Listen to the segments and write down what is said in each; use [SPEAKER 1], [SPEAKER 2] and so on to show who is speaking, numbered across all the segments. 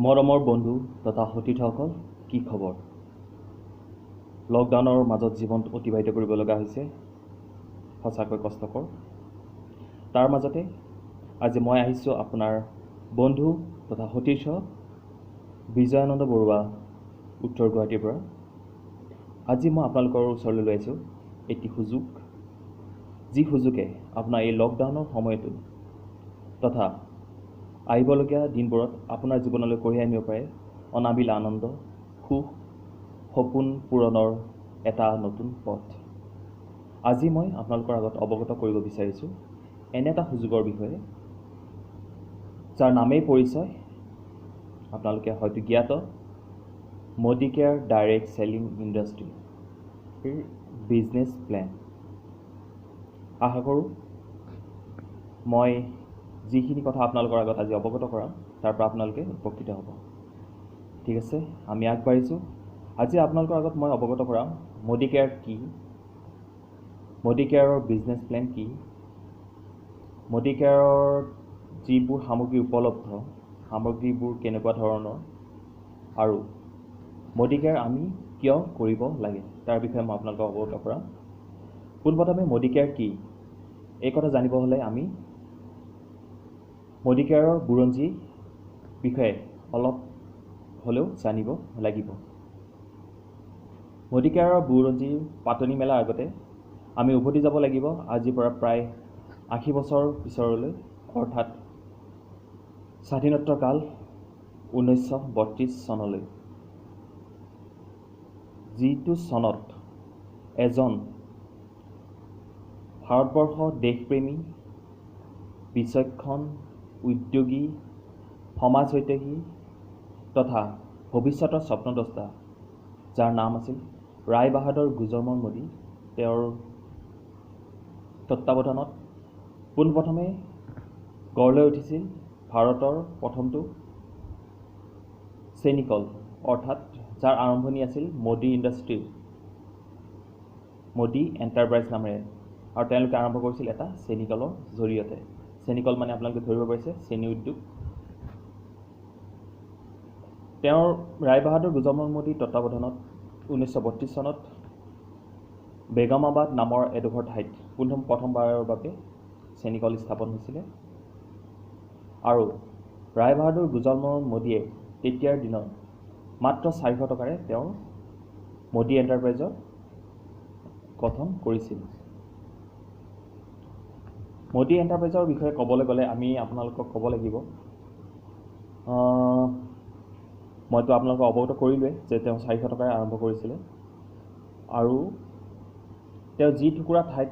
[SPEAKER 1] মৰমৰ বন্ধু তথা সতীৰ্থসকল, কি খবৰ? লকডাউনৰ মাজত জীৱন অতিবাহিত কৰিব লগা হৈছে, সঁচাকৈ কষ্টকৰ। তাৰ মাজতে আজি মই আহিছোঁ আপোনাৰ বন্ধু তথা সতীৰ্থ বিজয়ানন্দ বৰুৱা, উত্তৰ গুৱাহাটীৰ পৰা। আজি মই আপোনালোকৰ ওচৰলৈ লৈ আহিছোঁ এটি সুযোগ, যি সুযোগে আপোনাৰ এই লকডাউনৰ সময়তো তথা আহিবলগীয়া দিনবোৰত আপোনাৰ জীৱনলৈ কঢ়িয়াই আনিব পাৰে অনাবিল আনন্দ, সুখ, সপোন পূৰণৰ এটা নতুন পথ। আজি মই আপোনালোকৰ আগত অৱগত কৰিব বিচাৰিছোঁ এনে এটা সুযোগৰ বিষয়ে, যাৰ নামেই পৰিচয় আপোনালোকে হয়তো জ্ঞাত, মডিকেয়াৰ ডাইৰেক্ট চেলিং ইণ্ডাষ্ট্ৰীৰ বিজনেছ প্লেন। আশা কৰোঁ মই যিখিনি কথা আপোনালোকৰ আগত আজি অৱগত কৰাম তাৰ পৰা আপোনালোকে উপকৃত হ'ব। ঠিক আছে, আমি আগবাঢ়িছোঁ। আজি আপোনালোকৰ আগত মই অৱগত কৰাম মডিকেয়াৰ কি, মডিকেয়াৰৰ বিজনেছ প্লেন কি, মডিকেয়াৰৰ যিবোৰ সামগ্ৰী উপলব্ধ, সামগ্ৰীবোৰ কেনেকুৱা ধৰণৰ, আৰু মডিকেয়াৰ আমি কিয় কৰিব লাগে তাৰ বিষয়ে মই আপোনালোকক অৱগত কৰাম। পোনপ্ৰথমে মডিকেয়াৰ কি এই কথা জানিব হ'লে আমি মডিকেয়াৰৰ বুৰঞ্জী বিষয়ে অলপ হ'লেও জানিব লাগিব। মডিকেয়াৰৰ বুৰঞ্জীৰ পাতনি মেলাৰ আগতে আমি উভতি যাব লাগিব আজিৰ পৰা প্ৰায় 80 বছৰ পিছৰলৈ, অৰ্থাৎ স্বাধীনোত্তৰ কাল 1932 চনলৈ, যিটো চনত এজন ভাৰতবৰ্ষ দেশপ্ৰেমী, বিচক্ষণ, উদ্যোগী, সমাজহিতৈষী তথা ভৱিষ্যতৰ স্বপ্নদ্ৰষ্টা, যাৰ নাম আছিল ৰায় বাহাদুৰ গুজৰমৰ মোদী, তেওঁৰ তত্ত্বাৱধানত পোনপ্ৰথমে গঢ় লৈ উঠিছিল ভাৰতৰ প্ৰথমটো চেনিকল, অৰ্থাৎ যাৰ আৰম্ভণি আছিল মোদী ইণ্ডাষ্ট্ৰীৰ, মোদী এণ্টাৰপ্ৰাইজ নামেৰে, আৰু তেওঁলোকে আৰম্ভ কৰিছিল এটা চেনিকলৰ জৰিয়তে। চেনিকল মানে আপোনালোকে ধৰিব পাৰিছে চেনি উদ্যোগ। তেওঁৰ ৰায় বাহাদুৰ গুজৰমৰ মোদীৰ তত্ত্বাৱধানত 1932 চনত বেগমাবাদ নামৰ এডোখৰ ঠাইত প্ৰথমবাৰৰ বাবে চেনিকল স্থাপন হৈছিলে, আৰু ৰায় বাহাদুৰ গুজৰমৰ মোদীয়ে তেতিয়াৰ দিনত মাত্ৰ 400 টকাৰে তেওঁৰ মোদী এণ্টাৰপ্ৰাইজৰ গঠন কৰিছিল। মোদী এণ্টাৰপ্ৰাইজৰ বিষয়ে ক'বলৈ গ'লে আমি আপোনালোকক ক'ব লাগিব, মইতো আপোনালোকক অৱগত কৰিলোৱে যে তেওঁ 400 টকাৰে আৰম্ভ কৰিছিলে, আৰু তেওঁ যি টুকুৰা ঠাইত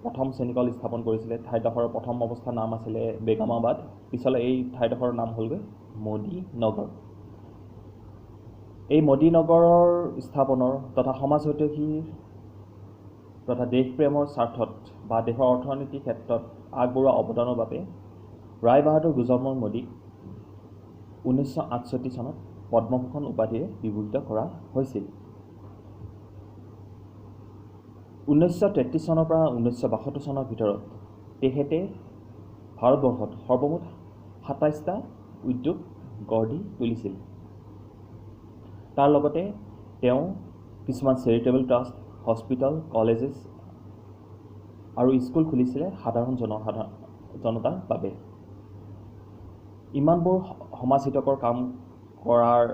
[SPEAKER 1] প্ৰথম চেনিকল স্থাপন কৰিছিলে, ঠাইডোখৰৰ প্ৰথম অৱস্থাৰ নাম আছিলে বেগমাবাদ, পিছলৈ এই ঠাইডোখৰৰ নাম হ'লগৈ মোদী নগৰ। এই মোদী নগৰৰ স্থাপনৰ তথা সমাজহিতৈষীৰ তথা দেশপ্ৰেমৰ স্বাৰ্থত বা দেশৰ অৰ্থনীতিৰ ক্ষেত্ৰত আগবঢ়োৱা অৱদানৰ বাবে ৰায় বাহাদুৰ গুজৰমৰ মোদীক 1968 চনত পদ্মভূষণ উপাধিৰে বিভূষিত কৰা হৈছিল। 1933 চনৰ পৰা 1962 চনৰ ভিতৰত তেখেতে ভাৰতবৰ্ষত সৰ্বমুঠ 27টা উদ্যোগ গঢ় দি তুলিছিল। তাৰ লগতে তেওঁ কিছুমান চেৰিটেবল ট্ৰাষ্ট, হস্পিটেল, কলেজেছ আৰু স্কুল খুলিছিলে সাধাৰণ জনতাৰ বাবে। ইমানবোৰ সমাজহিতকৰ কাম কৰাৰ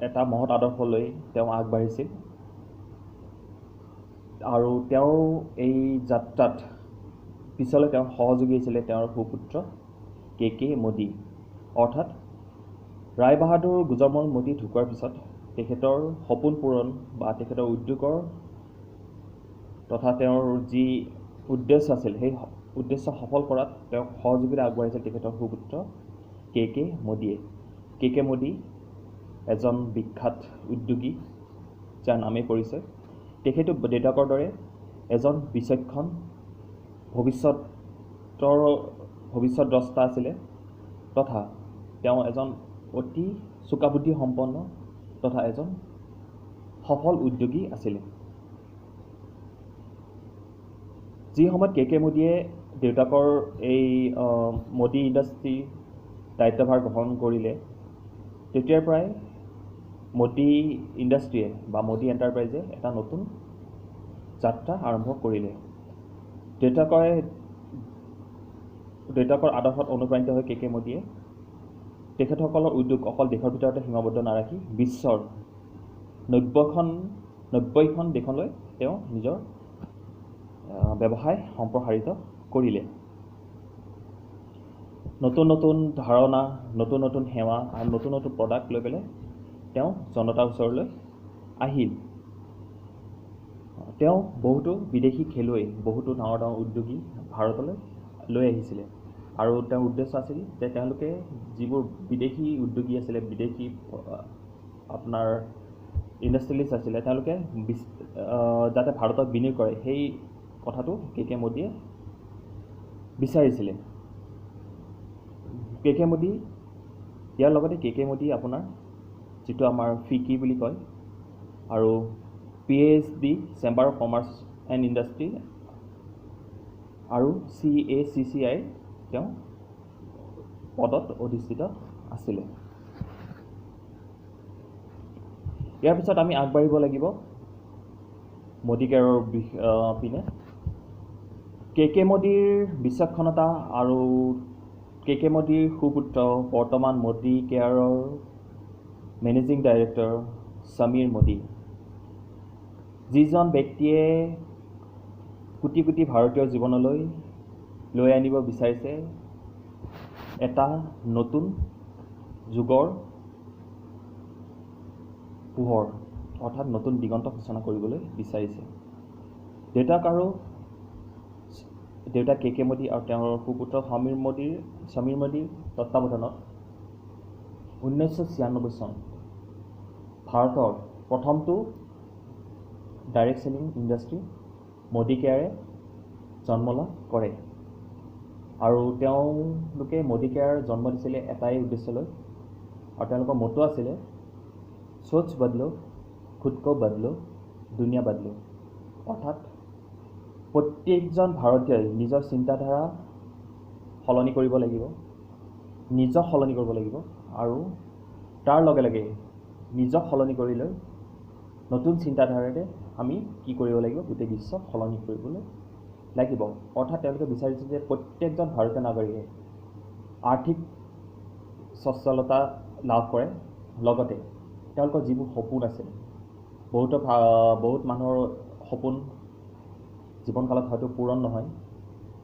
[SPEAKER 1] এটা মহৎ আদৰ্শ লৈ তেওঁ আগবাঢ়িছিল, আৰু তেওঁৰ এই যাত্ৰাত পিছলৈ তেওঁৰ সহযোগী আছিলে তেওঁৰ সুপুত্ৰ কে মোদী, অৰ্থাৎ ৰায় বাহাদুৰ গুজৰমৰ মোদী ঢুকোৱাৰ পিছত তেখেতৰ সপোন পূৰণ বা তেখেতৰ উদ্যোগৰ তথা তেওঁৰ যি উদ্দেশ্য আছিল সেই উদ্দেশ্য সফল কৰাত তেওঁক সহযোগিতা আগবঢ়াইছিল তেখেতৰ সুপুত্ৰ কে মোদীয়ে। কে মোদী এজন বিখ্যাত উদ্যোগী, যাৰ নামেই পৰিচয়। তেখেতো দেউতাকৰ দৰে এজন বিচক্ষণ ভৱিষ্যতদ্ৰষ্টা আছিলে, তথা তেওঁ এজন অতি চোকাবুদ্ধি সম্পন্ন তথা এজন সফল উদ্যোগী আছিলে। যি সময়ত কে মোদীয়ে দেউতাকৰ এই মোদী ইণ্ডাষ্ট্ৰীৰ দায়িত্বভাৰ গ্ৰহণ কৰিলে, তেতিয়াৰ পৰাই মোদী ইণ্ডাষ্ট্ৰীয়ে বা মোদী এণ্টাৰপ্ৰাইজে এটা নতুন যাত্ৰা আৰম্ভ কৰিলে। দেউতাকৰ আদৰ্শত অনুপ্ৰাণিত হৈ কে মোদীয়ে তেখেতসকলৰ উদ্যোগ অকল দেশৰ ভিতৰতে সীমাবদ্ধ নাৰাখি বিশ্বৰ 90খন দেশলৈ তেওঁ নিজৰ ব্যৱসায় সম্প্ৰসাৰিত কৰিলে। নতুন নতুন ধাৰণা, নতুন নতুন সেৱা আৰু নতুন নতুন প্ৰডাক্ট লৈ পেলাই তেওঁ জনতাৰ ওচৰলৈ আহিল। তেওঁ বহুতো বিদেশী খেলুৱৈ, বহুতো ডাঙৰ ডাঙৰ উদ্যোগী ভাৰতলৈ লৈ আহিছিলে আৰু তেওঁৰ উদ্দেশ্য আছিল যে তেওঁলোকে যিবোৰ বিদেশী উদ্যোগী আছিলে, বিদেশী আপোনাৰ ইণ্ডাষ্ট্ৰিয়েলিষ্ট আছিলে, তেওঁলোকে যাতে ভাৰতত বিনিয়োগ কৰে সেই কথাটো কে মোদীয়ে বিচাৰিছিলে। কে মোদী ইয়াৰ লগতে কে মোদী আপোনাৰ যিটো আমাৰ ফিকি বুলি কয় আৰু PhD chamber of commerce and industry আৰু CACCI তেওঁ পদত অধিষ্ঠিত আছিলে। ইয়াৰ পিছত আমি আগবাঢ়িব লাগিব মোদী কেয়াৰৰ পিনে। কে মোদীৰ বিচক্ষণতা আৰু কে মোদীৰ সুপুত্ৰ বৰ্তমান মোদী কেয়াৰৰ মেনেজিং ডাইৰেক্টৰ সমীৰ মোদী, যিজন ব্যক্তিয়ে কোটি কোটি ভাৰতীয়ৰ জীৱনলৈ লৈ আনিব বিচাৰিছে এটা নতুন যুগৰ পোহৰ, অৰ্থাৎ নতুন দিগন্ত সূচনা কৰিবলৈ বিচাৰিছে। দেউতাক কে মোদী আৰু তেওঁৰ সুপুত্ৰ সমীৰ মোদীৰ তত্বাৱধানত 1996 চন ভাৰতৰ প্ৰথমটো ডাইৰেক্ট চেলিং ইণ্ডাষ্ট্ৰী মোদী কেয়াৰে জন্ম লাভ কৰে আৰু তেওঁলোকে মোদী কেয়াৰ জন্ম দিছিলে এটাই উদ্দেশ্য লৈ আৰু তেওঁলোকৰ মটো আছিলে সোচ বদলো, খুদ কো বদলো, দুনিয়া বদলো। অৰ্থাৎ প্ৰত্যেকজন ভাৰতীয়ই নিজৰ চিন্তাধাৰা সলনি কৰিব লাগিব, নিজক সলনি কৰিব লাগিব আৰু তাৰ লগে লগে নিজক সলনি কৰিলৈ নতুন চিন্তাধাৰাৰে আমি কি কৰিব লাগিব, গোটেই বিশ্বক সলনি কৰিবলৈ লাগিব। অৰ্থাৎ তেওঁলোকে বিচাৰিছে যে প্ৰত্যেকজন ভাৰতীয় নাগৰিকে আৰ্থিক সচ্ছলতা লাভ কৰে, লগতে তেওঁলোকৰ যিবোৰ সপোন আছে, বহুত মানুহৰ সপোন জীৱনকালত হয়তো পূৰণ নহয়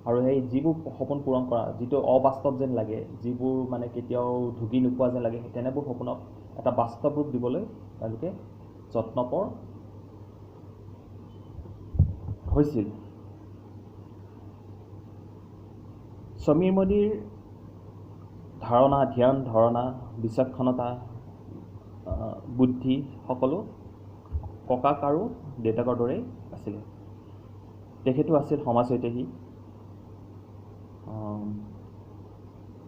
[SPEAKER 1] আৰু সেই যিবোৰ সপোন পূৰণ কৰা, যিটো অবাস্তৱ যেন লাগে, যিবোৰ মানে কেতিয়াও ঢুকি নোপোৱা যেন লাগে, তেনেবোৰ সপোনক এটা বাস্তৱ ৰূপ দিবলৈ তেওঁলোকে যত্নপৰ হৈছিল। সমীৰ মোদীৰ ধ্যান ধাৰণা, বিচক্ষণতা, বুদ্ধি সকলো ককাক আৰু দেউতাকৰ দৰেই আছিলে। তেখেতো আছিল সমাজ হিতৈষী,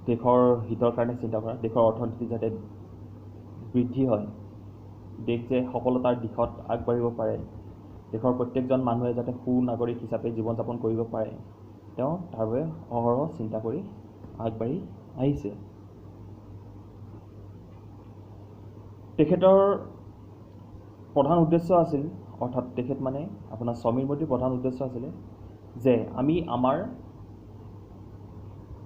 [SPEAKER 1] দেশৰ হিতৰ কাৰণে চিন্তা কৰা, দেশৰ অৰ্থনীতি যাতে বৃদ্ধি হয়, দেশ যে সফলতাৰ দিশত আগবাঢ়িব পাৰে, দেশৰ প্ৰত্যেকজন মানুহে যাতে সুনাগৰিক হিচাপে জীৱন যাপন কৰিব পাৰে, তেওঁ তাৰ বাবে অহৰহ চিন্তা কৰি আগবাঢ়ি আহিছে। তেখেতৰ প্ৰধান উদ্দেশ্য আছিল, অৰ্থাৎ তেখেত মানে আপোনাৰ সমীৰ মোদীৰ প্ৰধান উদ্দেশ্য আছিলে যে আমি আমাৰ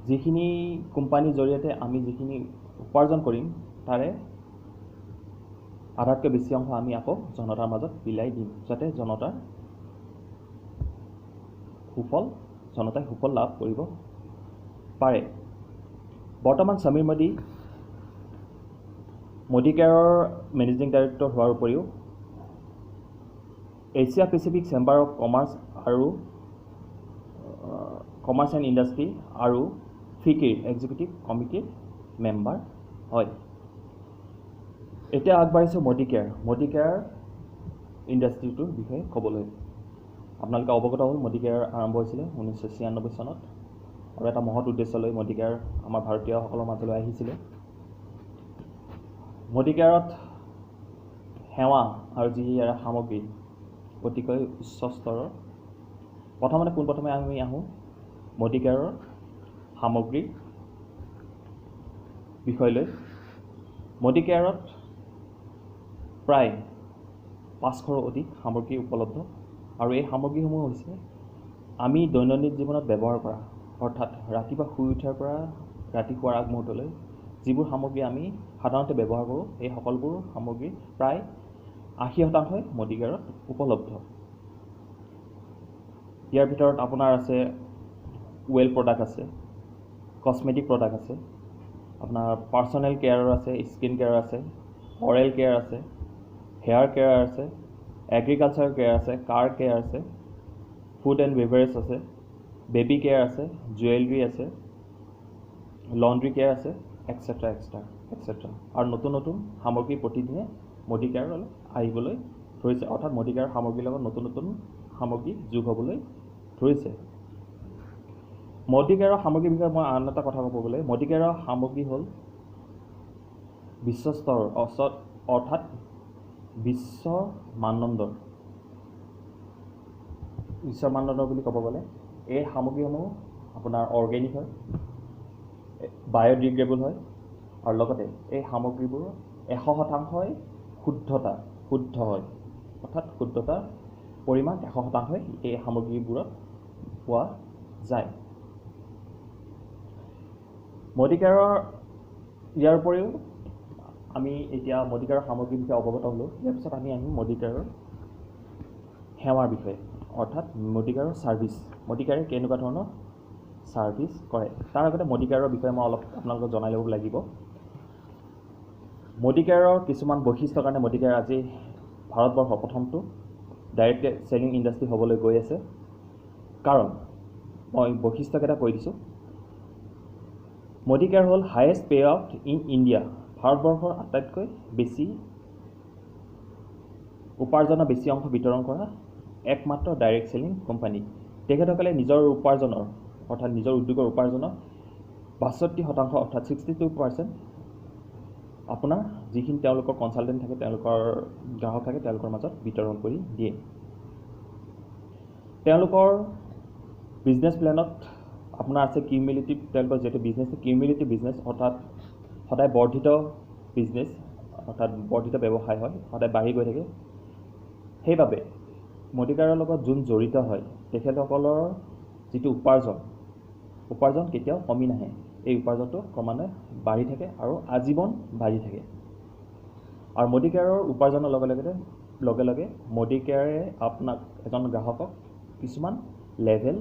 [SPEAKER 1] যিখিনি কোম্পানীৰ জৰিয়তে আমি যিখিনি উপাৰ্জন কৰিম তাৰে আধাতকৈ বেছি অংশ আমি আকৌ জনতাৰ মাজত বিলাই দিম, যাতে জনতাই সুফল লাভ কৰিব পাৰে। বৰ্তমান সমীৰ মোদী কেয়াৰৰ মেনেজিং ডাইৰেক্টৰ হোৱাৰ উপৰিও Asia Pacific chamber of commerce and industry আৰু ফিকিৰ এক্সিকিউটিভ কমিটিৰ মেম্বাৰ হয়। এতিয়া আগবাঢ়িছোঁ মোদী কেয়াৰ ইণ্ডাষ্ট্ৰীটোৰ বিষয়ে ক'বলৈ। আপোনালোকে অৱগত হ'ল মোদী কেয়াৰ আৰম্ভ হৈছিলে 1996 চনত আৰু এটা মহৎ উদ্দেশ্য লৈ মোদী কেয়াৰ আমাৰ ভাৰতীয়সকলৰ মাজলৈ আহিছিলে। মোদী কেয়াৰত সেৱা আৰু যি সামগ্ৰী অতিকৈ উচ্চ স্তৰৰ। পোনপ্ৰথমে আমি আহোঁ মোদী কেয়াৰৰ সামগ্ৰীৰ বিষয় লৈ। মোদী কেয়াৰত প্ৰায় 500ৰো অধিক সামগ্ৰী উপলব্ধ আৰু এই সামগ্ৰীসমূহ হৈছে আমি দৈনন্দিন জীৱনত ব্যৱহাৰ কৰা অৰ্থাৎ ৰাতিপুৱা শুই উঠাৰ পৰা ৰাতি শোৱাৰ আগমুহূৰ্তলৈ যিবোৰ সামগ্ৰী আমি সাধাৰণতে ব্যৱহাৰ কৰোঁ এই সকলোবোৰ সামগ্ৰী প্ৰায় 80% মোদী কেয়াৰত উপলব্ধ। ইয়াৰ ভিতৰত আপোনাৰ আছে ৱেল প্ৰডাক্ট আছে, কসমেটিক প্ৰডাক্ট আছে, আপোনাৰ পাৰ্চনেল কেয়াৰৰ আছে, স্কিন কেয়াৰ আছে, অৰেল কেয়াৰ আছে, হেয়াৰ কেয়াৰ আছে, এগ্ৰিকালচাৰ কেয়াৰ আছে, কাৰ কেয়াৰ আছে, ফুড এণ্ড বেভাৰেজ আছে, বেবী কেয়াৰ আছে, জুৱেলাৰী আছে, লণ্ড্ৰি কেয়াৰ আছে, এক্সেট্ৰা এক্সেট্ৰা আৰু নতুন নতুন সামগ্ৰী প্ৰতিদিনে মোদী কেয়াৰলৈ আহিবলৈ ধৰিছে অৰ্থাৎ মোদী কেয়াৰৰ সামগ্ৰীৰ লগত নতুন নতুন সামগ্ৰী যোগ হ'বলৈ ধৰিছে। মোদী কেয়াৰৰ সামগ্ৰীৰ বিষয়ে মই আন এটা কথা ক'ব গ'লে মোদী কেয়াৰৰ সামগ্ৰী হ'ল বিশ্বস্তৰৰ অৰ্থাৎ বিশ্ব মানদণ্ডৰ বুলি ক'ব গ'লে এই সামগ্ৰীসমূহ আপোনাৰ অৰ্গেনিক হয়, বায়'ডিগ্ৰেডেবল হয় আৰু লগতে এই সামগ্ৰীবোৰ 100% শুদ্ধ হয় অৰ্থাৎ শুদ্ধতাৰ পৰিমাণ 100% এই সামগ্ৰীবোৰত পোৱা যায়। মোদী কেয়াৰৰ ইয়াৰ উপৰিও আমি এতিয়া মোদী কেয়াৰৰ সামগ্ৰীৰ বিষয়ে অৱগত হ'লোঁ। ইয়াৰ পিছত আমি আহিম মোদী কেয়াৰৰ সেৱাৰ বিষয়ে অৰ্থাৎ মোদী কেয়াৰৰ ছাৰ্ভিচ। মোদী কেয়াৰে কেনেকুৱা ধৰণৰ ছাৰ্ভিচ কৰে তাৰ আগতে মোদী কেয়াৰৰ বিষয়ে মই অলপ আপোনালোকক জনাই ল'ব লাগিব। মোদী কেয়াৰৰ কিছুমান বৈশিষ্ট্যৰ কাৰণে মোদী কেয়াৰ আজি ভাৰতবৰ্ষৰ প্ৰথমটো ডাইৰেক্ট চেলিং ইণ্ডাষ্ট্ৰী হ'বলৈ গৈ আছে। কাৰণ মই বৈশিষ্ট্যকেইটা কৈ দিছোঁ। মোদী কেয়াৰ হ'ল highest pay out in India, ভাৰতবৰ্ষৰ আটাইতকৈ বেছি উপাৰ্জনৰ বেছি অংশ বিতৰণ কৰা একমাত্ৰ ডাইৰেক্ট চেলিং কোম্পানী। তেখেতসকলে নিজৰ উপাৰ্জনৰ অৰ্থাৎ নিজৰ উদ্যোগৰ উপাৰ্জনৰ 62% অৰ্থাৎ 62% আপোনাৰ যিখিনি তেওঁলোকৰ কনচালটেণ্ট থাকে, তেওঁলোকৰ গ্ৰাহক থাকে, তেওঁলোকৰ মাজত বিতৰণ কৰি দিয়ে। তেওঁলোকৰ বিজনেছ প্লেনত আপোনাৰ আছে কিউমুলেটিভ, তেওঁলোকৰ যিহেতু বিজনেছটো কিউমুলেটিভ বিজনেছ অৰ্থাৎ সদায় বৰ্ধিত বিজনেছ অৰ্থাৎ বৰ্ধিত ব্যৱসায় হয়, সদায় বাঢ়ি গৈ থাকে। সেইবাবে মোদী কেয়াৰৰ লগত যোন জড়িত হয় তেখেতসকলৰ যিটো উপাৰ্জন কেতিয়াও কমি নাহে, এই উপাৰ্জনটো ক্ৰমান্বয়ে বাঢ়ি থাকে আৰু আজীৱন বাঢ়ি থাকে। আৰু মোদী কেয়াৰৰ উপাৰ্জনৰ লগে লগে মোদী কেয়াৰে আপোনাক এজন গ্ৰাহকক কিছুমান লেভেল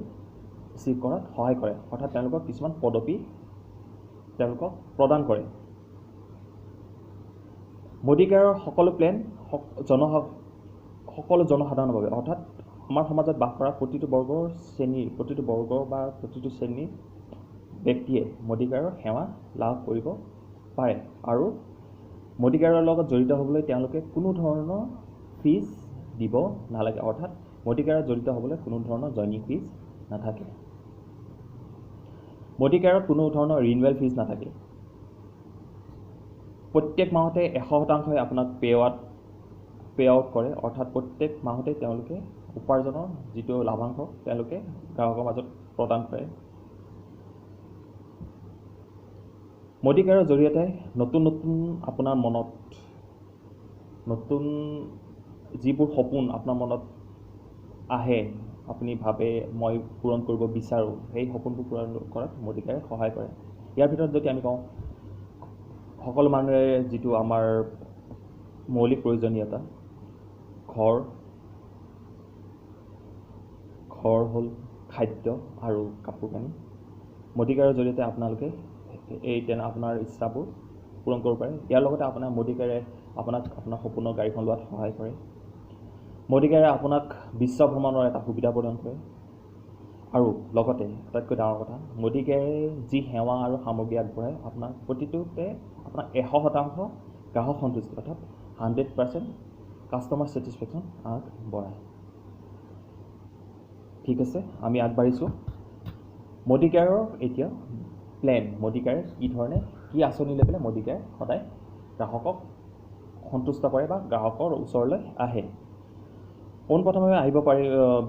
[SPEAKER 1] এচিভ কৰাত সহায় কৰে অৰ্থাৎ তেওঁলোকক কিছুমান পদবী তেওঁলোকক প্ৰদান কৰে। মোদী কেয়াৰৰ সকলো প্লেন সকলো জনসাধাৰণৰ বাবে অৰ্থাৎ আমাৰ সমাজত বাস কৰা প্ৰতিটো বৰ্গৰ বা প্ৰতিটো শ্ৰেণীৰ ব্যক্তিয়ে মোদী কেয়াৰৰ সেৱা লাভ কৰিব পাৰে আৰু মোদী কেয়াৰৰ লগত জড়িত হ'বলৈ তেওঁলোকে কোনো ধৰণৰ ফিজ দিব নালাগে অৰ্থাৎ মোদী কেয়াৰত জড়িত হ'বলৈ কোনো ধৰণৰ জইনিং ফিজ নাথাকে। মোদী কেয়াৰত কোনো ধৰণৰ ৰিনিউৱেল ফিজ নাথাকে। প্ৰত্যেক মাহতে 100% আপোনাক পে আউট কৰে অৰ্থাৎ প্ৰত্যেক মাহতে তেওঁলোকে উপাৰ্জনৰ যিটো লাভাংশ তেওঁলোকে গ্ৰাহকৰ মাজত প্ৰদান কৰে। মোদী কেয়াৰৰ জৰিয়তে নতুন আপোনাৰ মনত নতুন যিবোৰ সপোন আপোনাৰ মনত আহে, আপুনি ভাবে মই পূৰণ কৰিব বিচাৰোঁ, সেই সপোনবোৰ পূৰণ কৰাত মোদী কেয়াৰে সহায় কৰে। ইয়াৰ ভিতৰত যদি আমি কওঁ সকলো মানুহে যিটো আমাৰ মৌলিক প্ৰয়োজনীয়তা ঘৰ হ'ল খাদ্য আৰু কাপোৰ কানি, মোদী কেয়াৰৰ জৰিয়তে আপোনালোকে আপোনাৰ ইচ্ছাবোৰ পূৰণ কৰিব পাৰে। ইয়াৰ লগতে আপোনাৰ মোদী কেয়াৰে আপোনাৰ সপোনৰ গাড়ীখন লোৱাত সহায় কৰে। মোদী কেয়াৰে আপোনাক বিশ্ব ভ্ৰমণৰ এটা সুবিধা প্ৰদান কৰে আৰু লগতে আটাইতকৈ ডাঙৰ কথা মোদী কেয়াৰে যি সেৱা আৰু সামগ্ৰী আগবঢ়ায় আপোনাৰ প্ৰতিটোতে আপোনাৰ 100% গ্ৰাহক সন্তুষ্টি অৰ্থাৎ 100% কাষ্টমাৰ ছেটিছফেকশ্যন আগবঢ়ায়। ঠিক আছে, আমি আগবাঢ়িছোঁ। মোদী কেয়াৰৰ এতিয়া প্লেন, মোদী কেয়াৰে কি আঁচনি লৈ পেলাই মোদী কেয়াৰে সদায় গ্ৰাহকক সন্তুষ্ট কৰে বা গ্ৰাহকৰ ওচৰলৈ আহে। পোনপ্ৰথমে আহিব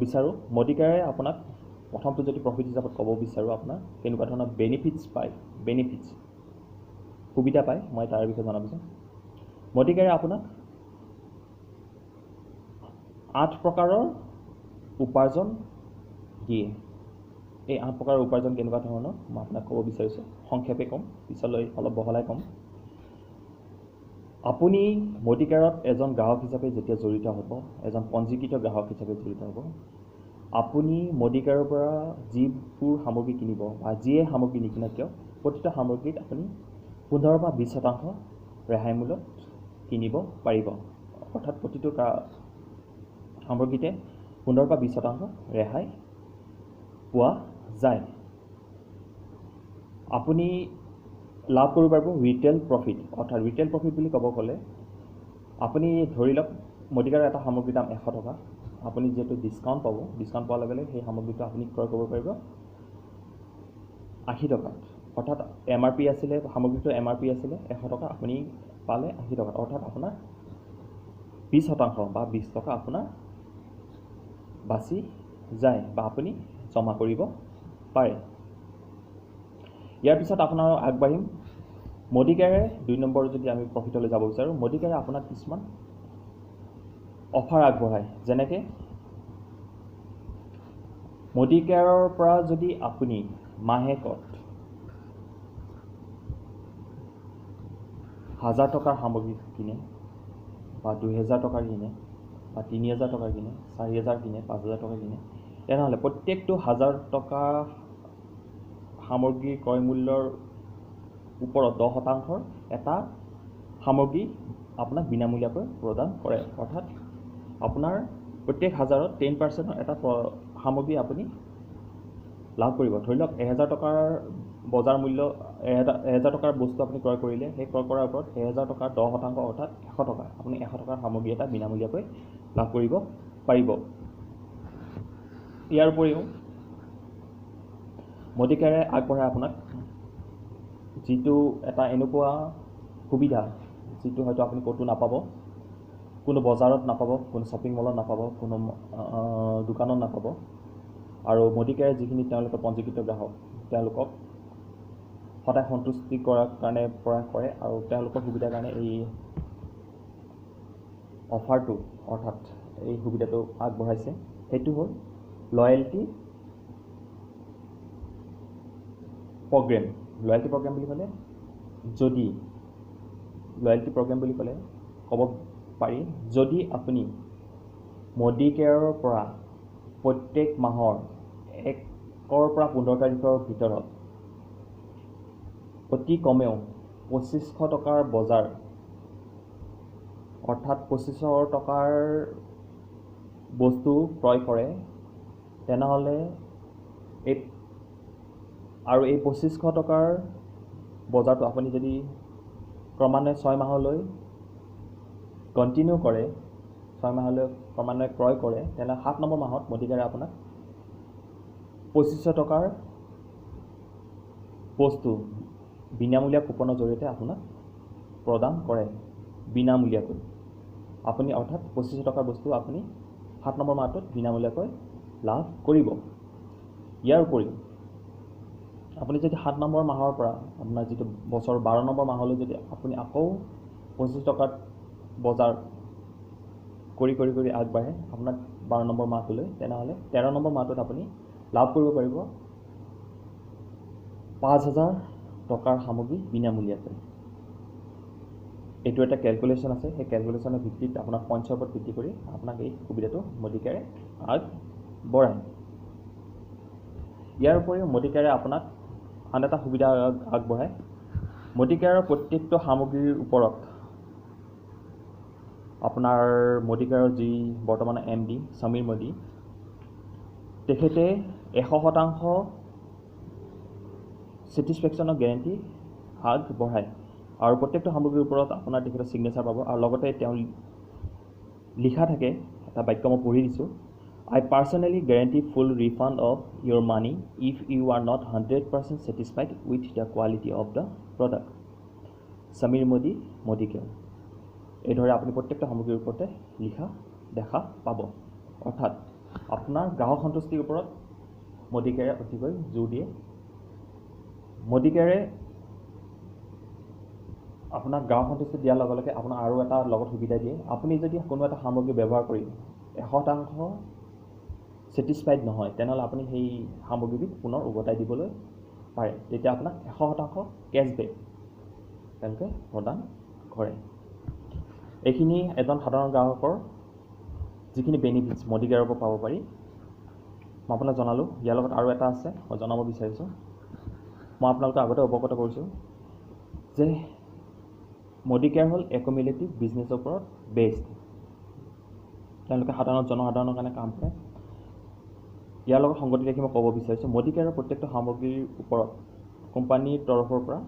[SPEAKER 1] বিচাৰোঁ মোদী কেয়াৰে আপোনাক প্ৰথমটো যদি প্ৰফিট হিচাপত ক'ব বিচাৰোঁ আপোনাৰ কেনেকুৱা ধৰণৰ বেনিফিটছ সুবিধা পায় মই তাৰ বিষয়ে জনাব বিচাৰোঁ। মোদী কেয়াৰে আপোনাক 8 প্ৰকাৰৰ উপাৰ্জন দিয়ে। এই 8 প্ৰকাৰৰ উপাৰ্জন কেনেকুৱা ধৰণৰ মই আপোনাক ক'ব বিচাৰিছোঁ, সংক্ষেপে ক'ম, পিছলৈ অলপ বহলাই ক'ম। আপুনি মোদী কেয়াৰত এজন গ্ৰাহক হিচাপে যেতিয়া জড়িত হ'ব, এজন পঞ্জীকৃত গ্ৰাহক হিচাপে জড়িত হ'ব, আপুনি মোদী কেয়াৰৰ পৰা যিবোৰ সামগ্ৰী কিনিব বা যিয়ে সামগ্ৰী নিকিনক কিয়, প্ৰতিটো সামগ্ৰীত আপুনি 15 পৰা 20% ৰেহাই মূল্যত কিনিব পাৰিব। অৰ্থাৎ প্ৰতিটো সামগ্ৰীতে 15 পৰা 20% ৰেহাই পোৱা যায়। আপুনি লাভ কৰিব পাৰিব ৰিটেইল প্ৰফিট। অৰ্থাৎ ৰিটেইল প্ৰফিট বুলি ক'ব গ'লে আপুনি ধৰি লওক মোদী কেয়াৰৰ এটা সামগ্ৰীৰ দাম 100 টকা, আপুনি যিহেতু ডিছকাউণ্ট পাব, ডিছকাউণ্ট পোৱাৰ লগে লগে সেই সামগ্ৰীটো আপুনি ক্ৰয় কৰিব পাৰিব 80 টকাত। অৰ্থাৎ MRP আছিলে, সামগ্ৰীটো MRP আছিলে 100 টকা, আপুনি পালে 80 টকাত। অৰ্থাৎ আপোনাৰ 20% বা 20 টকা আপোনাৰ বাচি যায় বা আপুনি জমা কৰিব পাৰে। ইয়াৰ পিছত আপোনাৰ আগবাঢ়িম মোদী কেয়াৰে 2 নম্বৰ যদি আমি প্ৰফিটলৈ যাব বিচাৰোঁ, মোদী কেয়াৰে আপোনাক কিছুমান অফাৰ আগবঢ়ায়। যেনেকৈ মোদী কেয়াৰৰ পৰা যদি আপুনি মাহেকত 1000 টকাৰ সামগ্ৰী কিনে বা 2000 টকাৰ কিনে বা 3000 টকাৰ কিনে, 4000 কিনে, 5000 টকা কিনে, তেনেহ'লে প্ৰত্যেকটো 1000 টকা সামগ্ৰীৰ ক্ৰয় মূল্যৰ ওপৰত 10% এটা সামগ্ৰী আপোনাক বিনামূলীয়াকৈ প্ৰদান কৰে। অৰ্থাৎ আপোনাৰ প্ৰত্যেক 1000ত 10%ৰ এটা সামগ্ৰী আপুনি লাভ কৰিব। ধৰি লওক 1000 টকাৰ বজাৰ মূল্য, 1000 টকাৰ বস্তু আপুনি ক্ৰয় কৰিলে, সেই ক্ৰয় কৰাৰ ওপৰত 1000 টকাৰ 10% অৰ্থাৎ 100 টকা, আপুনি 100 টকাৰ সামগ্ৰী এটা বিনামূলীয়াকৈ লাভ কৰিব পাৰিব। ইয়াৰ উপৰিও মোদী কেয়াৰে আগবঢ়ায় আপোনাক যিটো এটা এনেকুৱা সুবিধা যিটো হয়তো আপুনি ক'তো নাপাব, কোনো বজাৰত নাপাব, কোনো শ্বপিং মলত নাপাব, কোনো দোকানত নাপাব। আৰু মোদী কেয়াৰে যিখিনি তেওঁলোকৰ পঞ্জীকৃত গ্ৰাহক, তেওঁলোকক সদায় সন্তুষ্টি কৰাৰ কাৰণে প্ৰয়াস কৰে আৰু তেওঁলোকৰ সুবিধাৰ কাৰণে এই অফাৰটো অৰ্থাৎ এই সুবিধাটো আগবঢ়াইছে। সেইটো হ'ল লয়েল্টি প্ৰগ্ৰেম। লয়েল্টি প্ৰগ্ৰেম বুলি ক'লে ক'ব পাৰি, যদি আপুনি মোদী কেয়াৰৰ পৰা প্ৰত্যেক মাহৰ 1 পৰা 15 তাৰিখৰ ভিতৰত অতি কমেও 2500 টকাৰ বজাৰ অৰ্থাৎ 2500 টকাৰ বস্তু ক্ৰয় কৰে, তেনেহ'লে এই 2500 টকাৰ বজাৰটো আপুনি যদি ক্ৰমান্বয়ে 6 মাহলৈ কণ্টিনিউ কৰে, 6 মাহলৈ ক্ৰমান্বয়ে ক্ৰয় কৰে, তেনেহ'লে 7 নম্বৰ মাহত মোদী কেয়াৰে আপোনাক 2500 টকাৰ বস্তু বিনামূলীয়া কুপনৰ জৰিয়তে আপোনাক প্ৰদান কৰে বিনামূলীয়াকৈ। আপুনি অৰ্থাৎ 2500 টকাৰ বস্তু আপুনি 7 নম্বৰ মাহটোত বিনামূলীয়াকৈ লাভ কৰিব। ইয়াৰ উপৰিও আপুনি যদি 7 নম্বৰ মাহৰ পৰা আপোনাৰ যিটো বছৰ 12 নম্বৰ মাহলৈ যদি আপুনি আকৌ 25 টকাত বজাৰ কৰি আগবাঢ়ে আপোনাৰ 12 নম্বৰ মাহটোলৈ, তেনেহ'লে 13 নম্বৰ মাহটোত আপুনি লাভ কৰিব পাৰিব 5000 টকাৰ সামগ্ৰী বিনামূলীয়াকৈ। এইটো এটা কেলকুলেশ্যন আছে, সেই কেলকুলেশ্যনৰ ভিত্তিত আপোনাৰ পইণ্টছৰ ওপৰত ভিত্তি কৰি আপোনাক এই সুবিধাটো মোদী কেয়াৰে আগবঢ়ায়। ইয়াৰ উপৰিও মোদী কেয়াৰে আপোনাক আন এটা সুবিধা আগবঢ়ায়। মোদী কেয়াৰৰ প্ৰত্যেকটো সামগ্ৰীৰ ওপৰত আপোনাৰ মোদী কেয়াৰৰ যি বৰ্তমানৰ MD সমীৰ মোদী, তেখেতে 100% ছেটিছফেকশ্যনৰ গেৰেণ্টি আগবঢ়ায় আৰু প্ৰত্যেকটো সামগ্ৰীৰ ওপৰত আপোনাৰ তেখেতৰ ছিগনেচাৰ পাব। আৰু লগতে তেওঁ লিখা থাকে এটা বাক্য মই পঢ়ি দিছোঁ, I personally guarantee full refund of your money if you are not 100% satisfied with the quality of the product. Samir Modi, Modi care. এইদৰে আপুনি প্ৰত্যেকটা সামগ্ৰীৰ ওপৰতে লিখা দেখা পাব। অৰ্থাৎ আপোনাৰ গ্ৰাহক সন্তুষ্টিৰ ওপৰত মোদী কেয়াৰে অতিকৈ জোৰ দিয়ে। মোদী কেয়াৰে আপোনাক গ্ৰাহক সন্তুষ্টি দিয়াৰ লগে লগে আপোনাৰ আৰু এটা লগত সুবিধা দিয়ে। আপুনি যদি কোনো এটা সামগ্ৰী ব্যৱহাৰ কৰি 100% ছেটিছফাইড নহয়, তেনেহ'লে আপুনি সেই সামগ্ৰীবিধ পুনৰ উভতাই দিবলৈ পাৰে। তেতিয়া আপোনাক 100% কেছবেক তেওঁলোকে প্ৰদান কৰে। এইখিনি এজন সাধাৰণ গ্ৰাহকৰ যিখিনি বেনিফিটছ মডিকেয়াৰৰ পৰা পাব পাৰি মই আপোনাক জনালোঁ। ইয়াৰ লগত আৰু এটা আছে, মই জনাব বিচাৰিছোঁ। মই আপোনালোকক আগতে অৱগত কৰিছোঁ যে মডিকেয়াৰ হ'ল একুমুলেটিভ বিজনেছৰ ওপৰত বেছড। তেওঁলোকে জনসাধাৰণৰ কাৰণে কাম কৰে। ইয়াৰ লগত সংগতি ৰাখি মই ক'ব বিচাৰিছোঁ, মডিকেয়াৰৰ প্ৰত্যেকটো সামগ্ৰীৰ ওপৰত কোম্পানীৰ তৰফৰ পৰা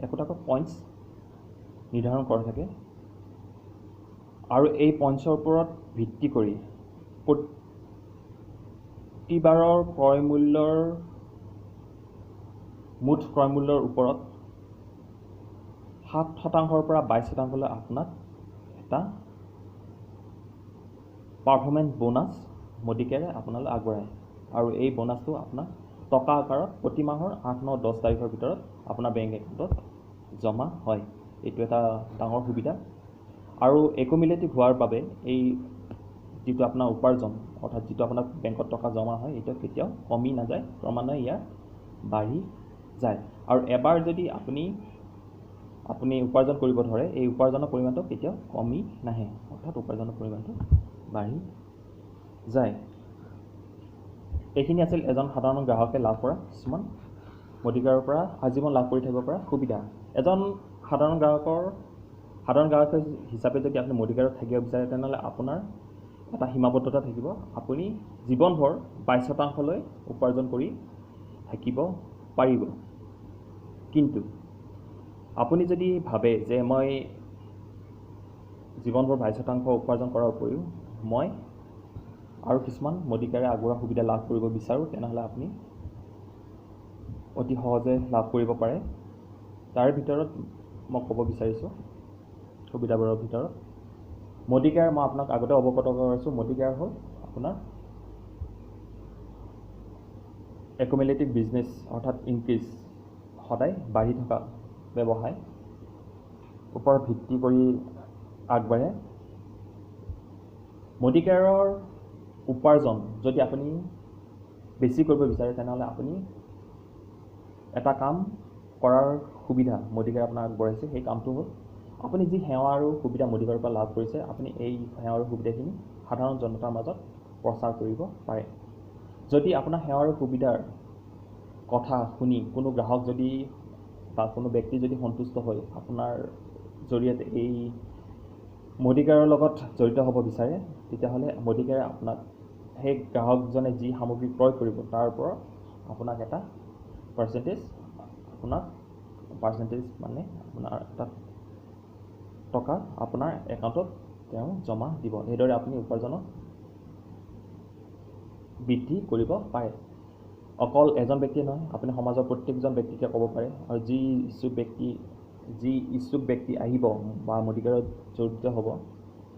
[SPEAKER 1] একোটাকৈ পইণ্টছ নিৰ্ধাৰণ কৰা থাকে আৰু এই পইণ্টছৰ ওপৰত ভিত্তি কৰি প্ৰতিবাৰৰ মুঠ ক্ৰয় মূল্যৰ ওপৰত 7% পৰা 22% আপোনাক এটা পাৰফৰ্মেঞ্চ বোনাছ মডিকেয়াৰে আপোনালৈ আগবঢ়ায় আৰু এই বোনাছটো আপোনাক টকা আকাৰত প্ৰতি মাহৰ 8, 9, 10 তাৰিখৰ ভিতৰত আপোনাৰ বেংক একাউণ্টত জমা হয়। এইটো এটা ডাঙৰ সুবিধা আৰু একুমুলেটিভ হোৱাৰ বাবে এই যিটো আপোনাৰ উপাৰ্জন অৰ্থাৎ যিটো আপোনাৰ বেংকত টকা জমা হয় এইটো কেতিয়াও কমি নাযায়, ক্ৰমান্বয়ে ইয়াৰ বাঢ়ি যায়। আৰু এবাৰ যদি আপুনি উপাৰ্জন কৰিব ধৰে, এই উপাৰ্জনৰ পৰিমাণটো কেতিয়াও কমি নাহে, অৰ্থাৎ উপাৰ্জনৰ পৰিমাণটো বাঢ়ি যায়। এইখিনি আছিল এজন সাধাৰণ গ্ৰাহকে লাভ কৰা কিছুমান মডিকেয়াৰৰ পৰা আজীৱন লাভ কৰি থাকিব পৰা সুবিধা। এজন সাধাৰণ গ্ৰাহক হিচাপে যদি আপুনি মডিকেয়াৰত থাকিব বিচাৰে, তেনেহ'লে আপোনাৰ এটা সীমাবদ্ধতা থাকিব। আপুনি জীৱনভৰ 22%লৈ উপাৰ্জন কৰি থাকিব পাৰিব। কিন্তু আপুনি যদি ভাবে যে মই জীৱনভৰ 22% উপাৰ্জন কৰাৰ উপৰিও মই আৰু কিছুমান মডিকেয়াৰে আগবঢ়োৱা সুবিধা লাভ কৰিব বিচাৰোঁ, তেনেহ'লে আপুনি অতি সহজে লাভ কৰিব পাৰে। তাৰ ভিতৰত মই ক'ব বিচাৰিছোঁ সুবিধাবোৰৰ ভিতৰত মডিকেয়াৰ মই আপোনাক আগতে অৱগত কৰাইছোঁ। মডিকেয়াৰ হ'ল আপোনাৰ একুমুলেটিভ বিজনেছ অৰ্থাৎ ইনক্ৰিজ, সদায় বাঢ়ি থকা ব্যৱসায় ওপৰত ভিত্তি কৰি আগবাঢ়ে। মডিকেয়াৰৰ উপাৰ্জন যদি আপুনি বেছি কৰিব বিচাৰে, তেনেহ'লে আপুনি এটা কাম কৰাৰ সুবিধা মডিকেয়াৰে আপোনাক আগবঢ়াইছে। সেই কামটো হ'ল আপুনি যি সেৱা আৰু সুবিধা মডিকেয়াৰৰ পৰা লাভ কৰিছে, আপুনি এই সেৱা আৰু সুবিধাখিনি সাধাৰণ জনতাৰ মাজত প্ৰচাৰ কৰিব পাৰে। যদি আপোনাৰ সেৱা আৰু সুবিধাৰ কথা শুনি কোনো গ্ৰাহক যদি বা কোনো ব্যক্তি যদি সন্তুষ্ট হয় আপোনাৰ জৰিয়তে এই মডিকেয়াৰৰ লগত জড়িত হ'ব বিচাৰে, তেতিয়াহ'লে মডিকেয়াৰে আপোনাক সেই গ্ৰাহকজনে যি সামগ্ৰী ক্ৰয় কৰিব তাৰ ওপৰত আপোনাক এটা পাৰ্চেণ্টেজ মানে আপোনাৰ এটা টকা আপোনাৰ একাউণ্টত তেওঁ জমা দিব। সেইদৰে আপুনি উপাৰ্জনৰ বৃদ্ধি কৰিব পাৰে। অকল এজন ব্যক্তিয়ে নহয়, আপুনি সমাজৰ প্ৰত্যেকজন ব্যক্তিকে ক'ব পাৰে আৰু যি ইচ্ছুক ব্যক্তি আহিব বা মডিকেয়াৰত জড়িত হ'ব,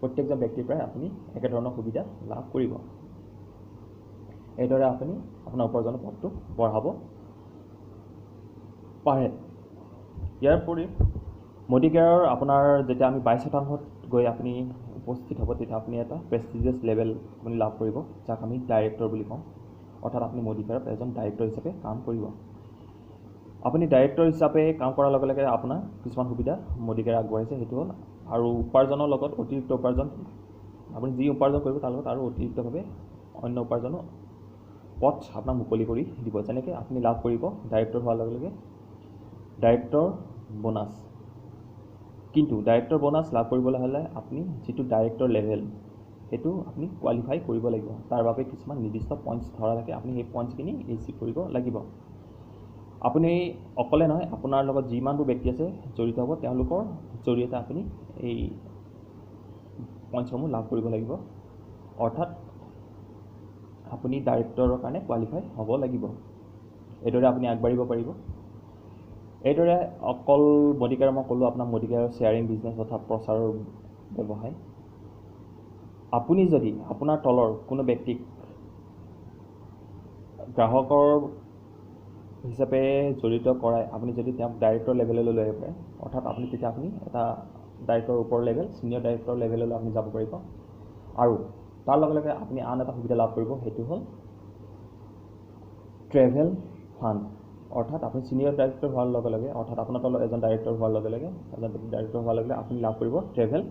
[SPEAKER 1] প্ৰত্যেকজন ব্যক্তিৰ পৰাই আপুনি একেধৰণৰ সুবিধা লাভ কৰিব। এইদৰে আপুনি আপোনাৰ উপাৰ্জনৰ পথটো বঢ়াব পাৰে। ইয়াৰ উপৰি মডিকেয়াৰৰ আপোনাৰ যেতিয়া আমি 22%ত গৈ আপুনি উপস্থিত হ'ব, তেতিয়া আপুনি এটা প্ৰেষ্টিজিয়াছ লেভেল আপুনি লাভ কৰিব, যাক আমি ডাইৰেক্টৰ বুলি কওঁ। অৰ্থাৎ আপুনি মডিকেয়াৰত এজন ডাইৰেক্টৰ হিচাপে কাম কৰিব। আপুনি ডাইৰেক্টৰ হিচাপে কাম কৰাৰ লগে লগে আপোনাৰ কিছুমান সুবিধা মডিকেয়াৰে আগবঢ়াইছে। সেইটো হ'ল আৰু উপাৰ্জনৰ লগত অতিৰিক্ত উপাৰ্জন, আপুনি যি উপাৰ্জন কৰিব তাৰ লগত আৰু অতিৰিক্তভাৱে অন্য উপাৰ্জনৰ পথ আপোনাক মুকলি কৰি দিব। যেনেকৈ আপুনি লাভ কৰিব ডাইৰেক্টৰ হোৱাৰ লগে লগে ডাইৰেক্টৰ বোনাছ। কিন্তু ডাইৰেক্টৰ বোনাছ লাভ কৰিবলৈ হ'লে আপুনি যিটো ডাইৰেক্টৰ লেভেল সেইটো আপুনি কোৱালিফাই কৰিব লাগিব। তাৰ বাবে কিছুমান নিৰ্দিষ্ট পইণ্টছ ধৰা থাকে, আপুনি সেই পইণ্টছখিনি ৰিচিভ কৰিব লাগিব। আপুনি অকলে নহয়, আপোনাৰ লগত যিমানবোৰ ব্যক্তি আছে জড়িত হ'ব, তেওঁলোকৰ জৰিয়তে আপুনি এই পইণ্টছসমূহ লাভ কৰিব লাগিব। অৰ্থাৎ আপুনি ডাইৰেক্টৰৰ কাৰণে কোৱালিফাই হ'ব লাগিব। এইদৰে আপুনি আগবাঢ়িব পাৰিব। এইদৰে অকল মডিকেয়াৰ মই ক'লোঁ আপোনাক মডিকেয়াৰৰ শ্বেয়াৰিং বিজনেছ অৰ্থাৎ প্ৰচাৰৰ ব্যৱসায়। আপুনি যদি আপোনাৰ তলৰ কোনো ব্যক্তিক গ্ৰাহকৰ হিচাপে জড়িত কৰাই আপুনি যদি তেওঁক ডাইৰেক্টৰ লেভেললৈ লৈ আহিব পাৰে, অৰ্থাৎ আপুনি তেতিয়া আপুনি এটা ডাইৰেক্টৰ ওপৰ লেভেল ছিনিয়ৰ ডাইৰেক্টৰ লেভেললৈ আপুনি যাব পাৰিব। আৰু তাৰ লগে লগে আপুনি আন এটা সুবিধা লাভ কৰিব, সেইটো হ'ল ট্ৰেভেল ফাণ্ড। অৰ্থাৎ আপুনি ছিনিয়ৰ ডাইৰেক্টৰ হোৱাৰ লগে লগে, অৰ্থাৎ আপোনাৰ তলত এজন ডাইৰেক্টৰ হোৱাৰ লগে লগে, আপুনি লাভ কৰিব ট্ৰেভেল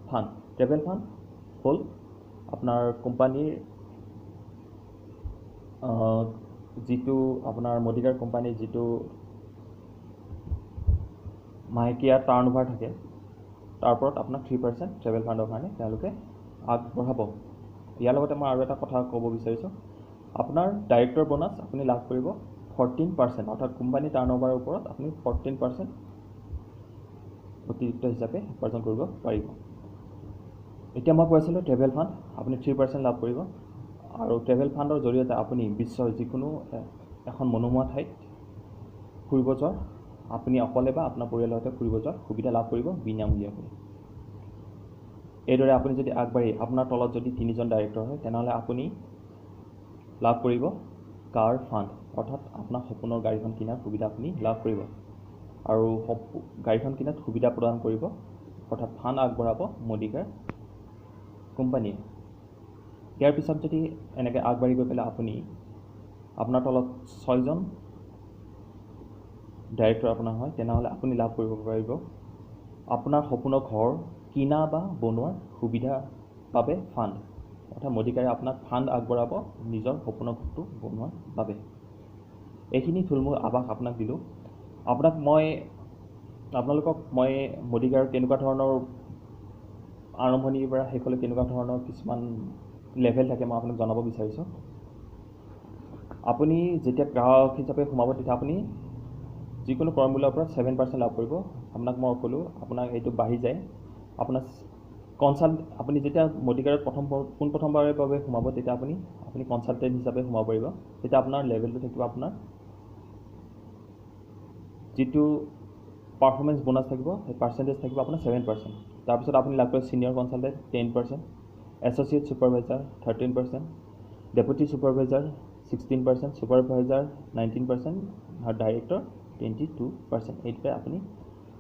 [SPEAKER 1] ফাণ্ড। ট্ৰেভেল ফাণ্ড হ'ল আপোনাৰ কোম্পানীৰ যিটো আপোনাৰ মডিকেয়াৰ কোম্পানীৰ যিটো মাহেকীয়া টাৰ্ণ অভাৰ থাকে, তাৰ ওপৰত আপোনাক 3% ট্ৰেভেল ফাণ্ডৰ কাৰণে তেওঁলোকে আগবঢ়াব। ইয়াৰ লগতে মই আৰু এটা কথা ক'ব বিচাৰিছোঁ, আপোনাৰ ডাইৰেক্টৰ বোনাছ আপুনি লাভ কৰিব 14%, অৰ্থাৎ কোম্পানী টাৰ্ণ অভাৰৰ ওপৰত আপুনি 14% অতিৰিক্ত হিচাপে উপাৰ্জন কৰিব পাৰিব। এতিয়া মই কৈ আছিলোঁ ট্ৰেভেল ফাণ্ড আপুনি 3% লাভ কৰিব, আৰু ট্ৰেভেল ফাণ্ডৰ জৰিয়তে আপুনি বিশ্বৰ যিকোনো এখন মনোমোহা ঠাইত ফুৰিব যোৱাৰ, আপুনি অকলে বা আপোনাৰ পৰিয়ালৰ সৈতে ফুৰিব যোৱাৰ সুবিধা লাভ কৰিব বিনামূলীয়াকৈ। এইদৰে আপুনি যদি আগবাঢ়ি আপোনাৰ তলত যদি 3জন ডাইৰেক্টৰ হয়, তেনেহ'লে আপুনি লাভ কৰিব কাৰ ফাণ্ড, অৰ্থাৎ আপোনাৰ সপোনৰ গাড়ীখন কিনাৰ সুবিধা আপুনি লাভ কৰিব। আৰু গাড়ীখন কিনাত সুবিধা প্ৰদান কৰিব, অৰ্থাৎ ফাণ্ড আগবঢ়াব মডিকেয়াৰ কোম্পানীয়ে। ইয়াৰ পিছত যদি এনেকৈ আগবাঢ়ি গৈ পেলাই আপুনি আপোনাৰ তলত 6জন ডাইৰেক্টৰ আপোনাৰ হয়, তেনেহ'লে আপুনি লাভ কৰিব পাৰিব আপোনাৰ সপোনৰ ঘৰ কিনা বা বনোৱাৰ সুবিধাৰ বাবে ফাণ্ড, অৰ্থাৎ মডিকেয়াৰে আপোনাক ফাণ্ড আগবঢ়াব নিজৰ সপোনৰ ঘৰটো বনোৱাৰ বাবে। এইখিনি থুলমূল আভাস আপোনাক দিলোঁ। আপোনালোকক মই মডিকেয়াৰ কেনেকুৱা ধৰণৰ আৰম্ভণিৰ পৰা শেষলৈ কেনেকুৱা ধৰণৰ কিছুমান লেভেল থাকে মই আপোনাক জনাব বিচাৰিছোঁ। আপুনি যেতিয়া গ্ৰাহক হিচাপে সোমাব, তেতিয়া আপুনি যিকোনো কৰমূল্যৰ পৰা 7% লাভ কৰিব। আপোনাক মই ক'লোঁ, আপোনাক এইটো বাঢ়ি যায়। আপোনাৰ আপুনি যেতিয়া মডিকেয়াৰত পোনপ্ৰথমবাৰৰ বাবে সোমাব, তেতিয়া আপুনি কনচালটেণ্ট হিচাপে সোমাব পাৰিব। তেতিয়া আপোনাৰ লেভেলটো থাকিব, আপোনাৰ যিটো পাৰফৰ্মেঞ্চ বোনাছ থাকিব, সেই পাৰ্চেণ্টেজ থাকিব আপোনাৰ 7%। তাৰপিছত আপুনি লাভ কৰিব senior consultant 10%, associate supervisor 13%, deputy supervisor 16%, supervisor 19%, আৰু ডাইৰেক্টৰ 22%। এইটোৱে আপুনি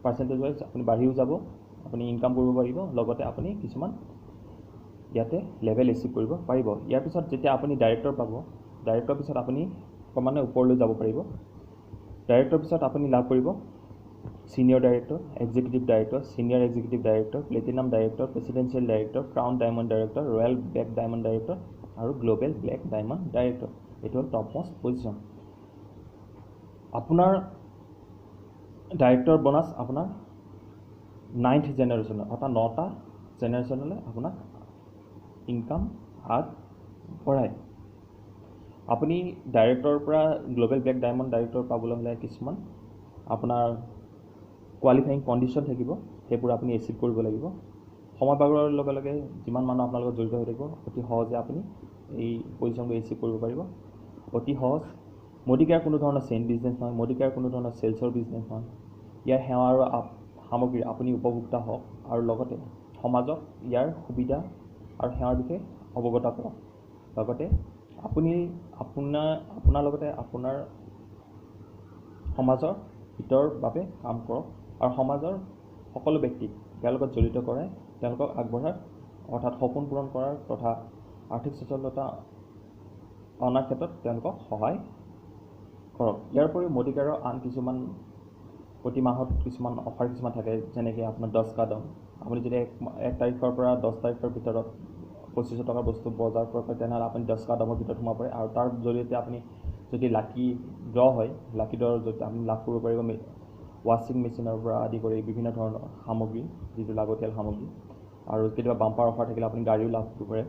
[SPEAKER 1] পাৰ্চেণ্টেজ ৱাইজ আপুনি বাঢ়িও যাব, আপুনি ইনকাম কৰিব পাৰিব, লগতে আপুনি কিছুমান ইয়াতে লেভেল এচিভ কৰিব পাৰিব। ইয়াৰ পিছত যেতিয়া আপুনি ডাইৰেক্টৰ পাব, ডাইৰেক্টৰ পিছত আপুনি ক্ৰমান্বয়ে ওপৰলৈ যাব পাৰিব। ডাইৰেক্টৰ পিছত আপুনি লাভ কৰিব senior director, executive director, senior executive director, platinum director, presidential director, crown diamond director, royal black diamond director আৰু গ্ল'বেল ব্লেক ডায়মণ্ড ডাইৰেক্টৰ। এইটো হ'ল টপ মোষ্ট পজিশ্যন। আপোনাৰ ডাইৰেক্টৰ বোনাছ আপোনাৰ 9th জেনেৰেশ্যনৰ, অৰ্থাৎ 9টা জেনেৰেশ্যনলৈ আপোনাক ইনকাম আগবঢ়ায়। আপুনি ডাইৰেক্টৰৰ পৰা গ্ল'বেল ব্লেক ডায়মণ্ড ডাইৰেক্টৰ পাবলৈ হ'লে কিছুমান আপোনাৰ কোৱালিফাইং কণ্ডিশ্যন থাকিব, সেইবোৰ আপুনি এচিভ কৰিব লাগিব। সময় বাগৰৰ লগে লগে যিমান মানুহ আপোনাৰ লগত জড়িত হৈ থাকিব, অতি সহজে আপুনি এই পজিশ্যনটো এচিভ কৰিব পাৰিব। অতি সহজ। মডিকেয়াৰ কোনো ধৰণৰ চেইন বিজনেছ নহয়, মডিকেয়াৰ কোনো ধৰণৰ চেলছৰ বিজনেছ নহয়। ইয়াৰ সেৱা আৰু সামগ্ৰীৰ আপুনি উপভোক্তা হওক, আৰু লগতে সমাজক ইয়াৰ সুবিধা আৰু সেৱাৰ বিষয়ে অৱগত কৰক। লগতে আপুনি আপোনাৰ লগতে আপোনাৰ সমাজৰ হিতৰ বাবে কাম কৰক, আৰু সমাজৰ সকলো ব্যক্তিক ইয়াৰ লগত জড়িত কৰাই তেওঁলোকক আগবঢ়াৰ, অৰ্থাৎ সপোন পূৰণ কৰাৰ তথা আৰ্থিক সচ্ছলতা অনাৰ ক্ষেত্ৰত তেওঁলোকক সহায় কৰক। ইয়াৰ উপৰিও মডিকেয়াৰৰ আন কিছুমান প্ৰতি মাহত কিছুমান অফাৰ কিছুমান থাকে, যেনেকৈ আপোনাৰ 10 কাদম। আপুনি যদি 1 তাৰিখৰ পৰা 10 তাৰিখৰ ভিতৰত 2500 টকাৰ বস্তু বজাৰ কৰিব পাৰে, তেনেহ'লে আপুনি 10 কাদমৰ ভিতৰত সোমাব পাৰে, আৰু তাৰ জৰিয়তে আপুনি যদি লাকি ড্ৰ হয়, লাকি ড্ৰৰ জৰিয়তে আপুনি লাভ কৰিব পাৰিব ৱাশ্বিং মেচিনৰ পৰা আদি কৰি বিভিন্ন ধৰণৰ সামগ্ৰী, যিটো লাগতিয়াল সামগ্ৰী। আৰু কেতিয়াবা বাম্পাৰ অফাৰ থাকিলে আপুনি গাড়ীও লাভ কৰিব পাৰে।